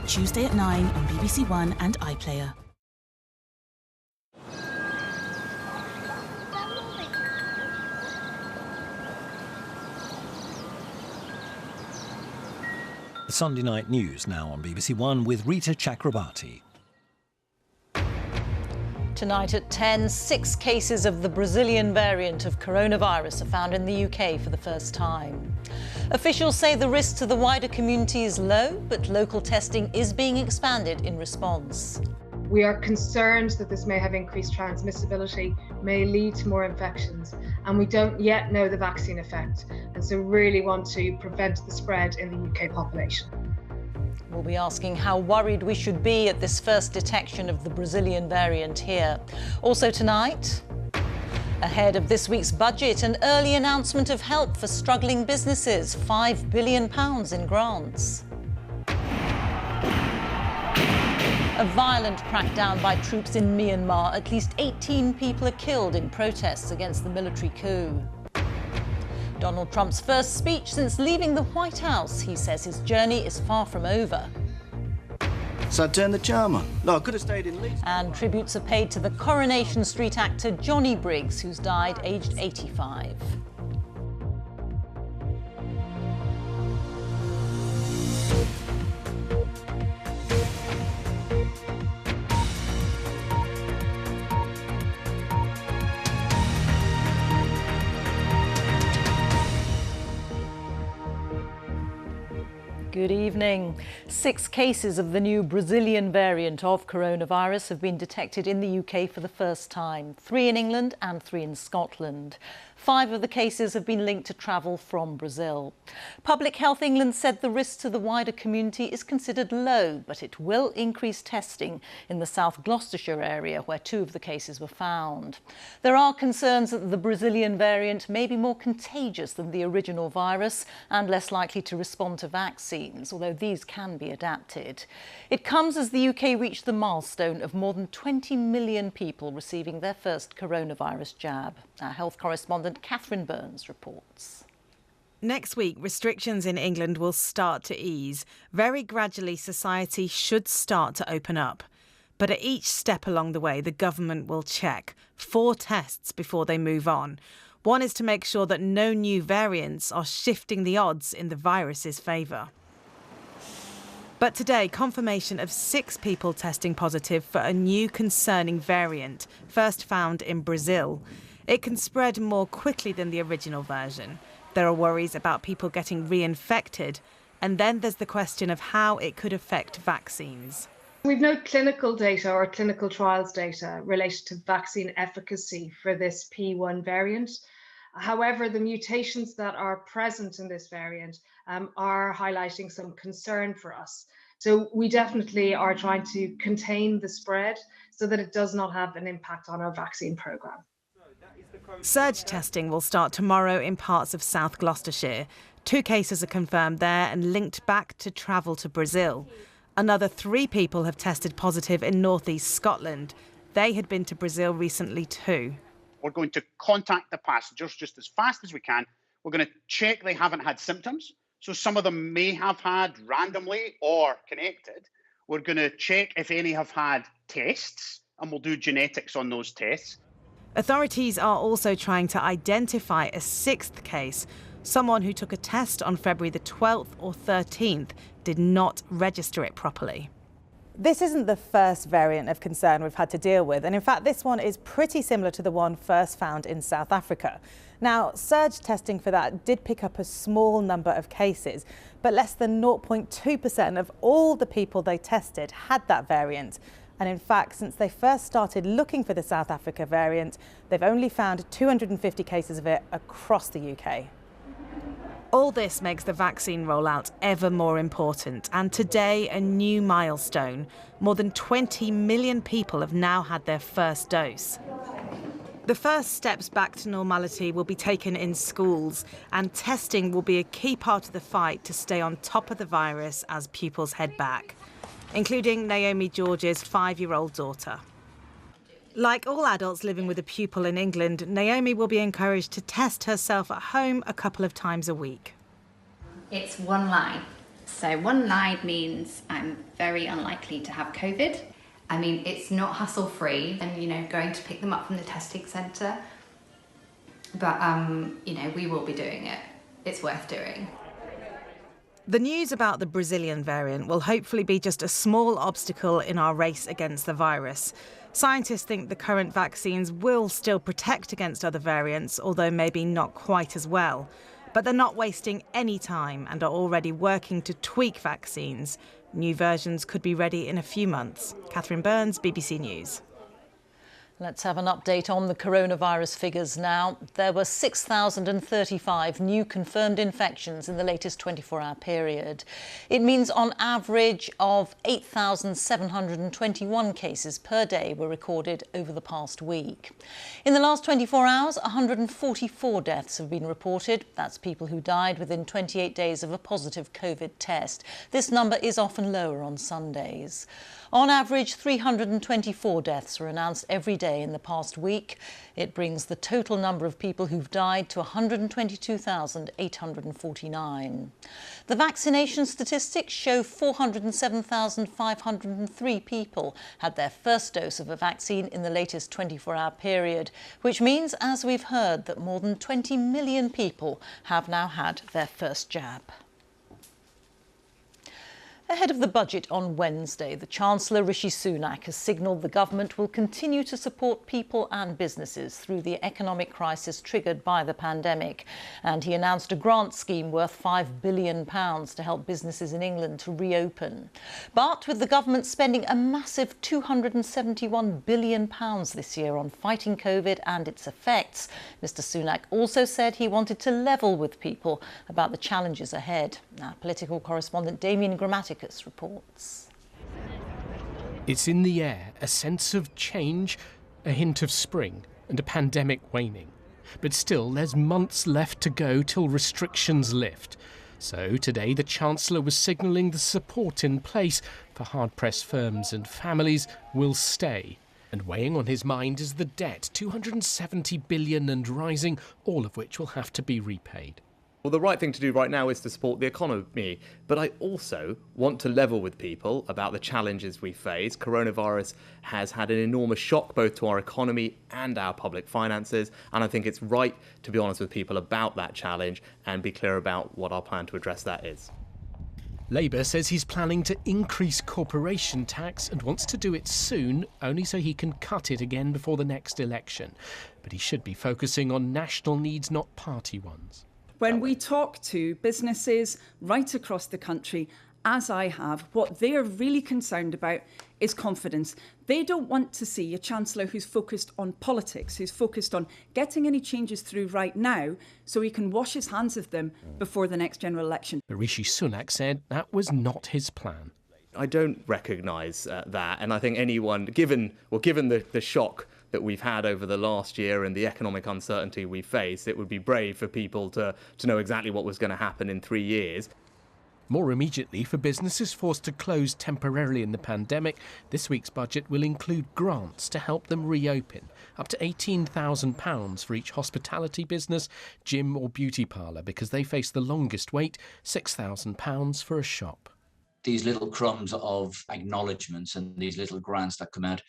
Tuesday at 9 on BBC One and iPlayer. The Sunday Night News now on BBC One with Rita Chakrabarti. Tonight at 10, 6 cases of the Brazilian variant of coronavirus are found in the UK for the first time. Officials say the risk to the wider community is low, but local testing is being expanded in response. We are concerned that this may have increased transmissibility, may lead to more infections, and we don't yet know the vaccine effect, and so really want to prevent the spread in the UK population. We'll be asking how worried we should be at this first detection of the Brazilian variant here. Also tonight, ahead of this week's budget, an early announcement of help for struggling businesses, £5 billion in grants. A violent crackdown by troops in Myanmar. At least 18 people are killed in protests against the military coup. Donald Trump's first speech since leaving the White House. He says his journey is far from over. So I turned the charm on. No, I could have stayed in Leeds. And tributes are paid to the Coronation Street actor Johnny Briggs, who's died aged 85. Good evening. 6 cases of the new Brazilian variant of coronavirus have been detected in the UK for the first time. 3 in England and 3 in Scotland. 5 of the cases have been linked to travel from Brazil. Public Health England said the risk to the wider community is considered low, but it will increase testing in the South Gloucestershire area where 2 of the cases were found. There are concerns that the Brazilian variant may be more contagious than the original virus and less likely to respond to vaccines, although these can be adapted. It comes as the UK reached the milestone of more than 20 million people receiving their first coronavirus jab. Our health correspondent Catherine Burns reports. Next week, restrictions in England will start to ease. Very gradually, society should start to open up. But at each step along the way, the government will check 4 tests before they move on. One is to make sure that no new variants are shifting the odds in the virus's favour. But today, confirmation of 6 people testing positive for a new concerning variant, first found in Brazil. It can spread more quickly than the original version. There are worries about people getting reinfected. And then there's the question of how it could affect vaccines. We've no clinical data or clinical trials data related to vaccine efficacy for this P1 variant. However, the mutations that are present in this variant are highlighting some concern for us. So we definitely are trying to contain the spread so that it does not have an impact on our vaccine programme. Surge testing will start tomorrow in parts of South Gloucestershire. 2 cases are confirmed there and linked back to travel to Brazil. Another 3 people have tested positive in northeast Scotland. They had been to Brazil recently too. We're going to contact the passengers just as fast as we can. We're going to check they haven't had symptoms. So some of them may have had randomly or connected. We're going to check if any have had tests, and we'll do genetics on those tests. Authorities are also trying to identify a 6th case. Someone who took a test on February the 12th or 13th did not register it properly. This isn't the first variant of concern we've had to deal with, and in fact this one is pretty similar to the one first found in South Africa. Now, surge testing for that did pick up a small number of cases, but less than 0.2% of all the people they tested had that variant. And in fact, since they first started looking for the South Africa variant, they've only found 250 cases of it across the UK. All this makes the vaccine rollout ever more important, and today a new milestone. More than 20 million people have now had their first dose. The first steps back to normality will be taken in schools, and testing will be a key part of the fight to stay on top of the virus as pupils head back, including Naomi George's 5-year-old daughter. Like all adults living with a pupil in England, Naomi will be encouraged to test herself at home a couple of times a week. It's one line, So one night means I'm very unlikely to have COVID. I mean, it's not hassle-free and, you know, going to pick them up from the testing centre. But, you know, we will be doing it. It's worth doing. The news about the Brazilian variant will hopefully be just a small obstacle in our race against the virus. Scientists think the current vaccines will still protect against other variants, although maybe not quite as well. But they're not wasting any time and are already working to tweak vaccines. New versions could be ready in a few months. Catherine Burns, BBC News. Let's have an update on the coronavirus figures now. There were 6,035 new confirmed infections in the latest 24-hour period. It means on average of 8,721 cases per day were recorded over the past week. In the last 24 hours, 144 deaths have been reported. That's people who died within 28 days of a positive COVID test. This number is often lower on Sundays. On average, 324 deaths were announced every day in the past week. It brings the total number of people who've died to 122,849. The vaccination statistics show 407,503 people had their first dose of a vaccine in the latest 24-hour period, which means, as we've heard, that more than 20 million people have now had their first jab. Ahead of the budget on Wednesday, the Chancellor Rishi Sunak has signalled the government will continue to support people and businesses through the economic crisis triggered by the pandemic. And he announced a grant scheme worth £5 billion to help businesses in England to reopen. But with the government spending a massive £271 billion this year on fighting COVID and its effects, Mr Sunak also said he wanted to level with people about the challenges ahead. Now, political correspondent Damien Grammaticus reports. It's in the air, a sense of change, a hint of spring and a pandemic waning. But still, there's months left to go till restrictions lift. So today the Chancellor was signalling the support in place for hard-pressed firms and families will stay. And weighing on his mind is the debt, £270 billion and rising, all of which will have to be repaid. Well, the right thing to do right now is to support the economy, but I also want to level with people about the challenges we face. Coronavirus has had an enormous shock both to our economy and our public finances, and I think it's right to be honest with people about that challenge and be clear about what our plan to address that is. Labour says he's planning to increase corporation tax and wants to do it soon, only so he can cut it again before the next election. But he should be focusing on national needs, not party ones. When we talk to businesses right across the country, as I have, what they are really concerned about is confidence. They don't want to see a Chancellor who's focused on politics, who's focused on getting any changes through right now so he can wash his hands of them before the next general election. But Rishi Sunak said that was not his plan. I don't recognise that, and I think anyone, given the shock that we've had over the last year and the economic uncertainty we face, it would be brave for people to know exactly what was going to happen in 3 years. More immediately, for businesses forced to close temporarily in the pandemic, this week's budget will include grants to help them reopen, up to £18,000 for each hospitality business, gym or beauty parlour, because they face the longest wait, £6,000 for a shop. These little crumbs of acknowledgements and these little grants that come out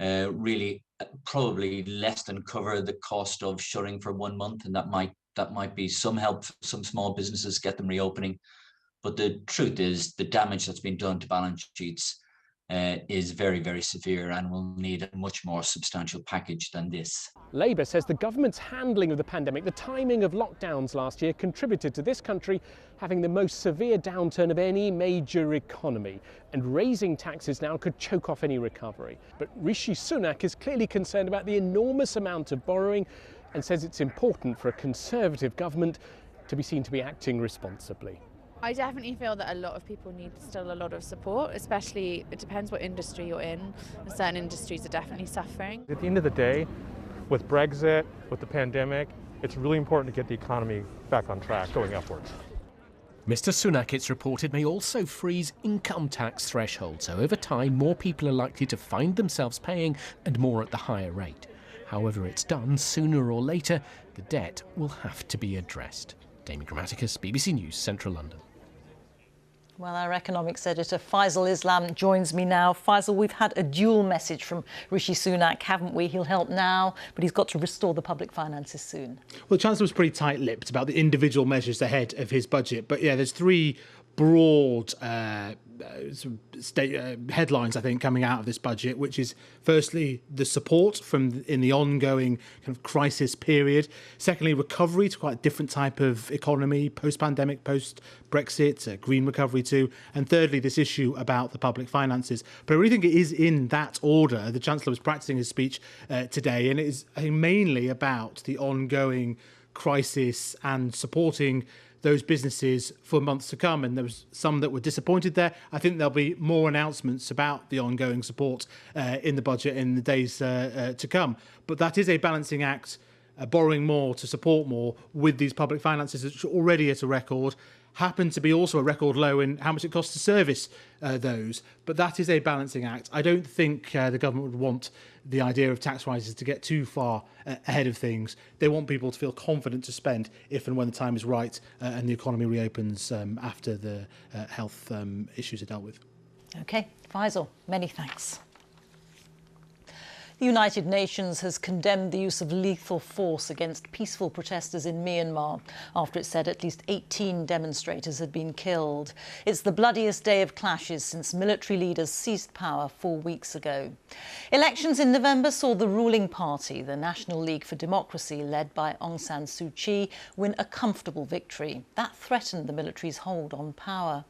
really probably less than cover the cost of shutting for 1 month, and that might be some help for some small businesses, get them reopening. But the truth is the damage that's been done to balance sheets is very, very severe and will need a much more substantial package than this. Labour says the government's handling of the pandemic, the timing of lockdowns last year, contributed to this country having the most severe downturn of any major economy, and raising taxes now could choke off any recovery. But Rishi Sunak is clearly concerned about the enormous amount of borrowing and says it's important for a Conservative government to be seen to be acting responsibly. I definitely feel that a lot of people need still a lot of support, especially it depends what industry you're in. Certain industries are definitely suffering. At the end of the day, with Brexit, with the pandemic, it's really important to get the economy back on track, going upwards. Mr Sunak, it's reported, may also freeze income tax thresholds, so over time more people are likely to find themselves paying, and more at the higher rate. However it's done, sooner or later, the debt will have to be addressed. Damien Grammaticus, BBC News, Central London. Well, our economics editor Faisal Islam joins me now. Faisal, we've had a dual message from Rishi Sunak, haven't we? He'll help now, but he's got to restore the public finances soon. Well, the Chancellor was pretty tight-lipped about the individual measures ahead of his budget. But yeah, there's three broad headlines, I think, coming out of this budget, which is firstly the support in the ongoing kind of crisis period. Secondly, recovery to quite a different type of economy, post-pandemic, post-Brexit, green recovery too. And thirdly, this issue about the public finances. But I really think it is in that order. The Chancellor was practicing his speech today, and it is, I think, mainly about the ongoing crisis and supporting those businesses for months to come. And there was some that were disappointed there. I think there'll be more announcements about the ongoing support in the budget in the days to come. But that is a balancing act, borrowing more to support more with these public finances, which are already at a record, happen to be also a record low in how much it costs to service those. But that is a balancing act. I don't think the government would want the idea of tax rises to get too far ahead of things. They want people to feel confident to spend if and when the time is right and the economy reopens after the health issues are dealt with. OK, Faisal, many thanks. The United Nations has condemned the use of lethal force against peaceful protesters in Myanmar after it said at least 18 demonstrators had been killed. It's the bloodiest day of clashes since military leaders seized power 4 weeks ago. Elections in November saw the ruling party, the National League for Democracy, led by Aung San Suu Kyi, win a comfortable victory. That threatened the military's hold on power.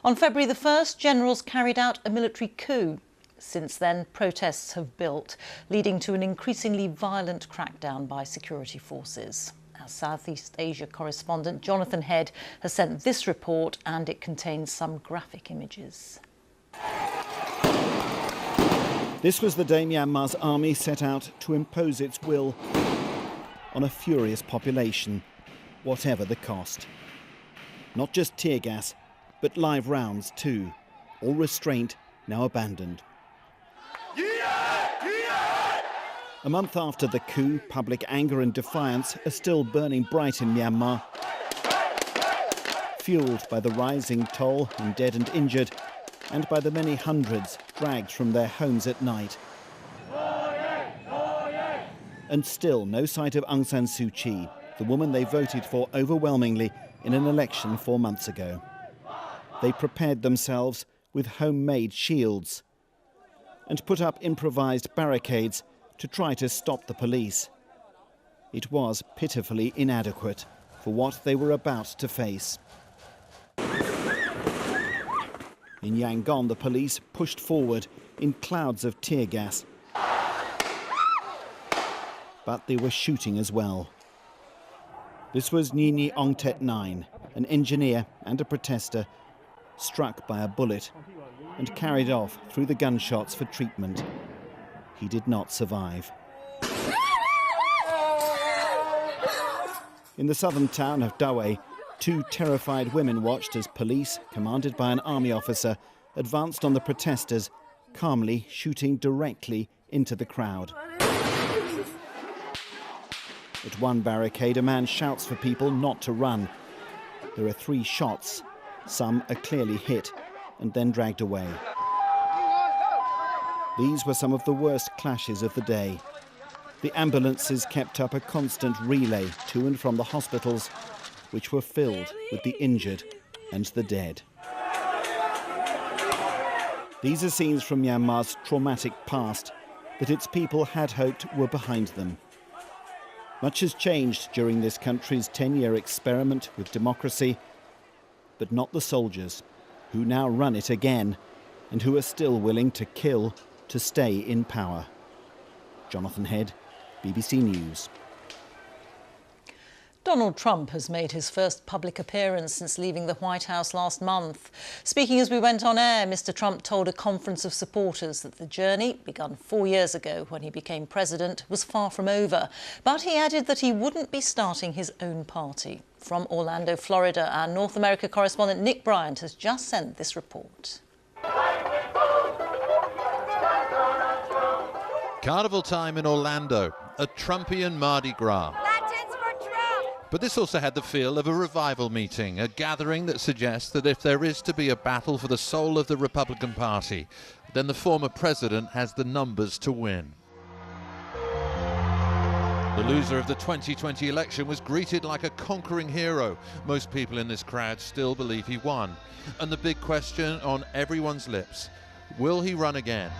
On February the 1st, generals carried out a military coup. Since then, protests have built, leading to an increasingly violent crackdown by security forces. Our Southeast Asia correspondent Jonathan Head has sent this report, and it contains some graphic images. This was the day Myanmar's army set out to impose its will on a furious population, whatever the cost. Not just tear gas, but live rounds too, all restraint now abandoned. A month after the coup, public anger and defiance are still burning bright in Myanmar, fuelled by the rising toll in dead and injured, and by the many hundreds dragged from their homes at night. And still no sight of Aung San Suu Kyi, the woman they voted for overwhelmingly in an election 4 months ago. They prepared themselves with homemade shields and put up improvised barricades to try to stop the police. It was pitifully inadequate for what they were about to face. In Yangon, the police pushed forward in clouds of tear gas. But they were shooting as well. This was Nini Ongtet 9, an engineer and a protester, struck by a bullet and carried off through the gunshots for treatment. He did not survive. In the southern town of Dawei, 2 terrified women watched as police, commanded by an army officer, advanced on the protesters, calmly shooting directly into the crowd. At one barricade, a man shouts for people not to run. There are 3 shots. Some are clearly hit and then dragged away. These were some of the worst clashes of the day. The ambulances kept up a constant relay to and from the hospitals, which were filled with the injured and the dead. These are scenes from Myanmar's traumatic past that its people had hoped were behind them. Much has changed during this country's 10-year experiment with democracy, but not the soldiers, who now run it again and who are still willing to kill to stay in power. Jonathan Head, BBC News. Donald Trump has made his first public appearance since leaving the White House last month. Speaking as we went on air, Mr. Trump told a conference of supporters that the journey, begun 4 years ago when he became president, was far from over. But he added that he wouldn't be starting his own party. From Orlando, Florida, our North America correspondent Nick Bryant has just sent this report. Carnival time in Orlando, a Trumpian Mardi Gras. But this also had the feel of a revival meeting, a gathering that suggests that if there is to be a battle for the soul of the Republican Party, then the former president has the numbers to win. The loser of the 2020 election was greeted like a conquering hero. Most people in this crowd still believe he won. And the big question on everyone's lips, will he run again?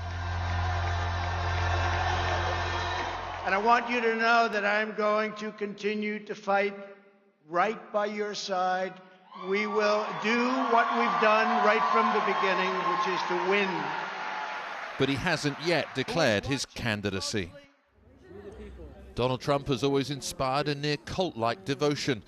And I want you to know that I'm going to continue to fight right by your side. We will do what we've done right from the beginning, which is to win. But he hasn't yet declared his candidacy. Donald Trump has always inspired a near cult-like devotion,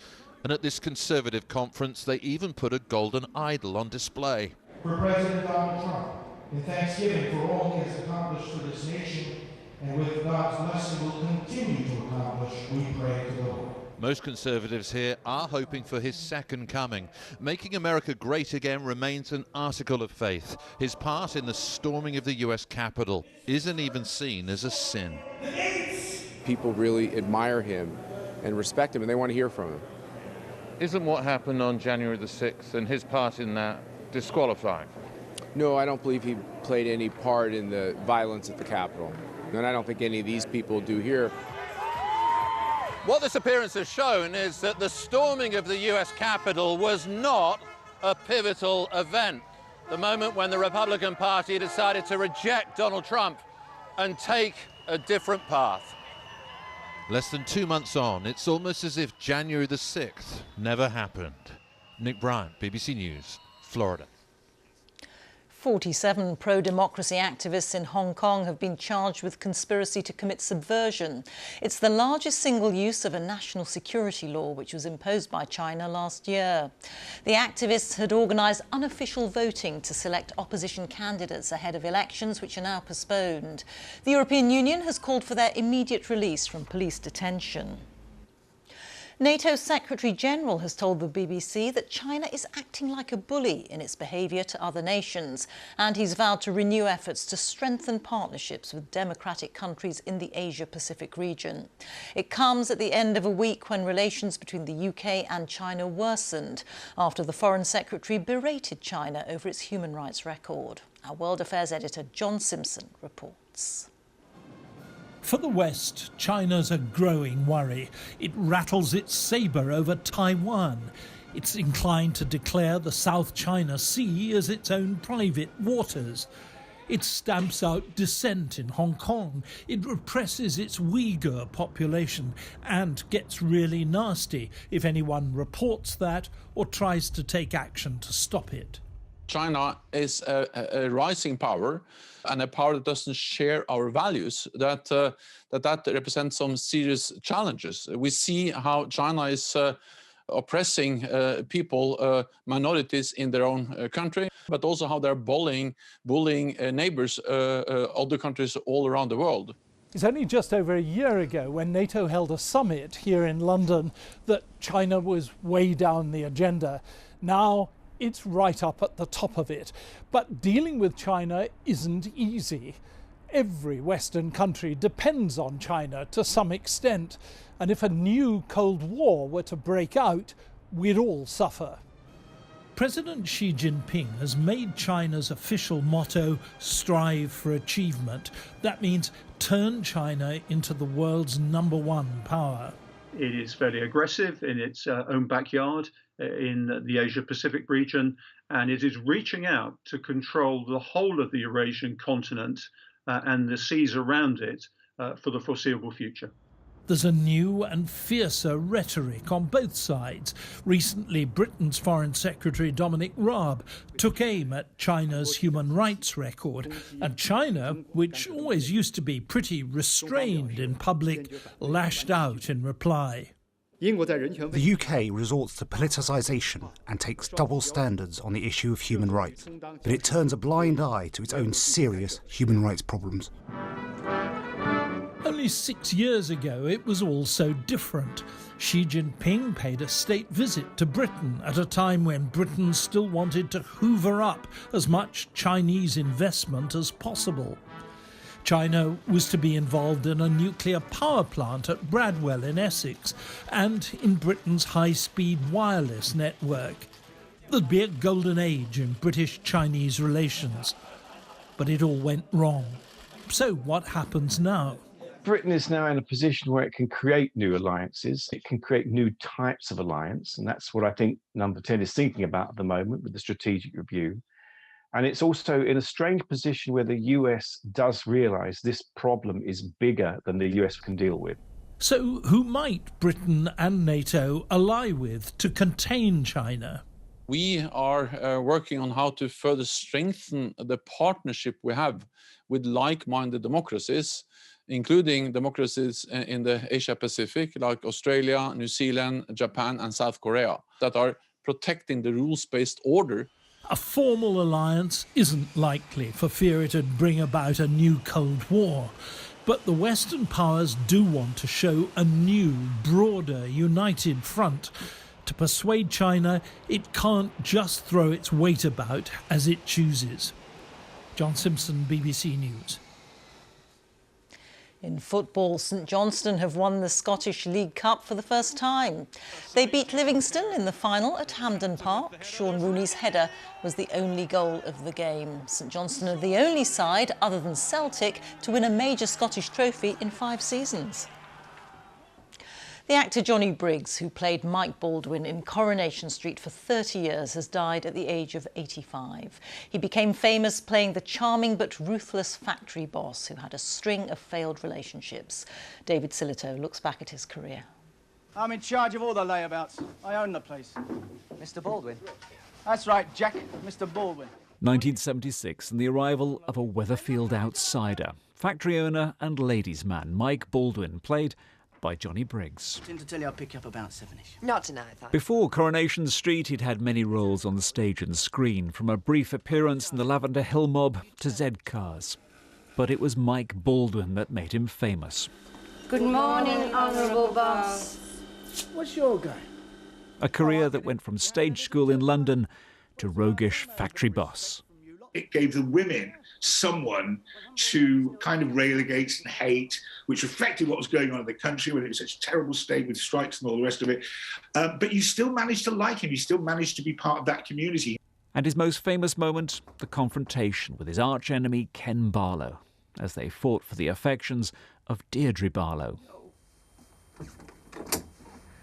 and at this Conservative conference they even put a golden idol on display. For President Donald Trump, in thanksgiving for all he has accomplished for this nation, and with God's blessing will continue to accomplish, we pray to the Lord. Most Conservatives here are hoping for his second coming. Making America great again remains an article of faith. His part in the storming of the US Capitol isn't even seen as a sin. People really admire him and respect him, and they want to hear from him. Isn't what happened on January the 6th and his part in that disqualifying? No, I don't believe he played any part in the violence at the Capitol. And I don't think any of these people do here. What this appearance has shown is that the storming of the US Capitol was not a pivotal event. The moment when the Republican Party decided to reject Donald Trump and take a different path. Less than 2 months on, it's almost as if January the 6th never happened. Nick Bryant, BBC News, Florida. 47 pro-democracy activists in Hong Kong have been charged with conspiracy to commit subversion. It's the largest single use of a national security law which was imposed by China last year. The activists had organised unofficial voting to select opposition candidates ahead of elections which are now postponed. The European Union has called for their immediate release from police detention. NATO's Secretary-General has told the BBC that China is acting like a bully in its behaviour to other nations, and he's vowed to renew efforts to strengthen partnerships with democratic countries in the Asia-Pacific region. It comes at the end of a week when relations between the UK and China worsened after the Foreign Secretary berated China over its human rights record. Our World Affairs editor John Simpson reports. For the West, China's a growing worry. It rattles its sabre over Taiwan. It's inclined to declare the South China Sea as its own private waters. It stamps out dissent in Hong Kong. It represses its Uyghur population and gets really nasty if anyone reports that or tries to take action to stop it. China is a rising power and a power that doesn't share our values, that represents some serious challenges. We see how China is oppressing people, minorities in their own country, but also how they're bullying neighbors, other countries all around the world. It's only just over a year ago when NATO held a summit here in London that China was way down the agenda. Now it's right up at the top of it. But dealing with China isn't easy. Every Western country depends on China to some extent. And if a new Cold War were to break out, we'd all suffer. President Xi Jinping has made China's official motto strive for achievement. That means turn China into the world's #1 power. It is fairly aggressive in its own backyard in the Asia-Pacific region, and it is reaching out to control the whole of the Eurasian continent and the seas around it for the foreseeable future. There's a new and fiercer rhetoric on both sides. Recently, Britain's Foreign Secretary Dominic Raab took aim at China's human rights record, and China, which always used to be pretty restrained in public, lashed out in reply. The UK resorts to politicisation and takes double standards on the issue of human rights, but it turns a blind eye to its own serious human rights problems. Only 6 years ago, it was all so different. Xi Jinping paid a state visit to Britain at a time when Britain still wanted to hoover up as much Chinese investment as possible. China was to be involved in a nuclear power plant at Bradwell in Essex and in Britain's high-speed wireless network. There'd be a golden age in British-Chinese relations. But it all went wrong. So what happens now? Britain is now in a position where it can create new alliances. It can create new types of alliance. And that's what I think Number 10 is thinking about at the moment with the strategic review. And it's also in a strange position where the US does realise this problem is bigger than the US can deal with. So who might Britain and NATO ally with to contain China? We are working on how to further strengthen the partnership we have with like-minded democracies, including democracies in the Asia-Pacific, like Australia, New Zealand, Japan, and South Korea, that are protecting the rules-based order. A formal alliance isn't likely for fear it'd bring about a new Cold War. But the Western powers do want to show a new, broader, united front to persuade China it can't just throw its weight about as it chooses. John Simpson, BBC News. In football, St Johnstone have won the Scottish League Cup for the first time. They beat Livingston in the final at Hampden Park. Sean Rooney's header was the only goal of the game. St Johnstone are the only side, other than Celtic, to win a major Scottish trophy in 5 seasons. The actor Johnny Briggs, who played Mike Baldwin in Coronation Street for 30 years, has died at the age of 85. He became famous playing the charming but ruthless factory boss who had a string of failed relationships. David Silito looks back at his career. I'm in charge of all the layabouts. I own the place. Mr. Baldwin? That's right, Jack. Mr. Baldwin. 1976 and the arrival of a Weatherfield outsider. Factory owner and ladies' man Mike Baldwin, played by Johnny Briggs. Didn't tell you I'll pick you up about 7-ish. Not tonight, thanks. Before Coronation Street, he'd had many roles on the stage and screen, from a brief appearance in the Lavender Hill Mob to Z-Cars. But it was Mike Baldwin that made him famous. Good morning, Honourable Boss. What's your game? A career that went from stage school in London to roguish factory boss. It gave the women someone to kind of rail against and hate, which reflected what was going on in the country when it was such a terrible state with strikes and all the rest of it. But you still managed to like him. You still managed to be part of that community. And his most famous moment, the confrontation with his arch-enemy Ken Barlow, as they fought for the affections of Deirdre Barlow.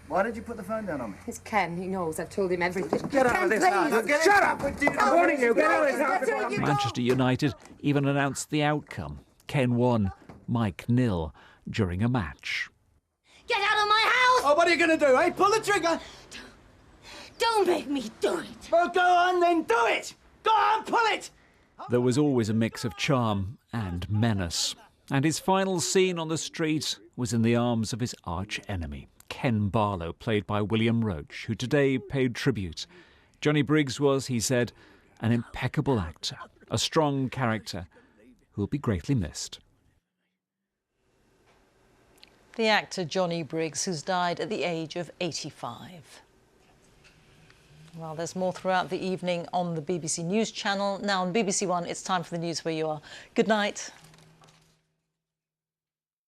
Why did you put the phone down on me? It's Ken. He knows. I've told him everything. Get out of this house. Shut up! I'm warning you. Get out of this house. Manchester United even announced the outcome. Ken won, Mike 0 during a match. Get out of my house! Oh, what are you going to do, eh? Pull the trigger! Don't make me do it! Well, go on then, do it! Go on, pull it! There was always a mix of charm and menace. And his final scene on the street was in the arms of his arch-enemy, Ken Barlow, played by William Roach, who today paid tribute. Johnny Briggs was, he said, an impeccable actor, a strong character who will be greatly missed. The actor Johnny Briggs, who's died at the age of 85. Well, there's more throughout the evening on the BBC News channel. Now on BBC One, it's time for the news where you are. Good night.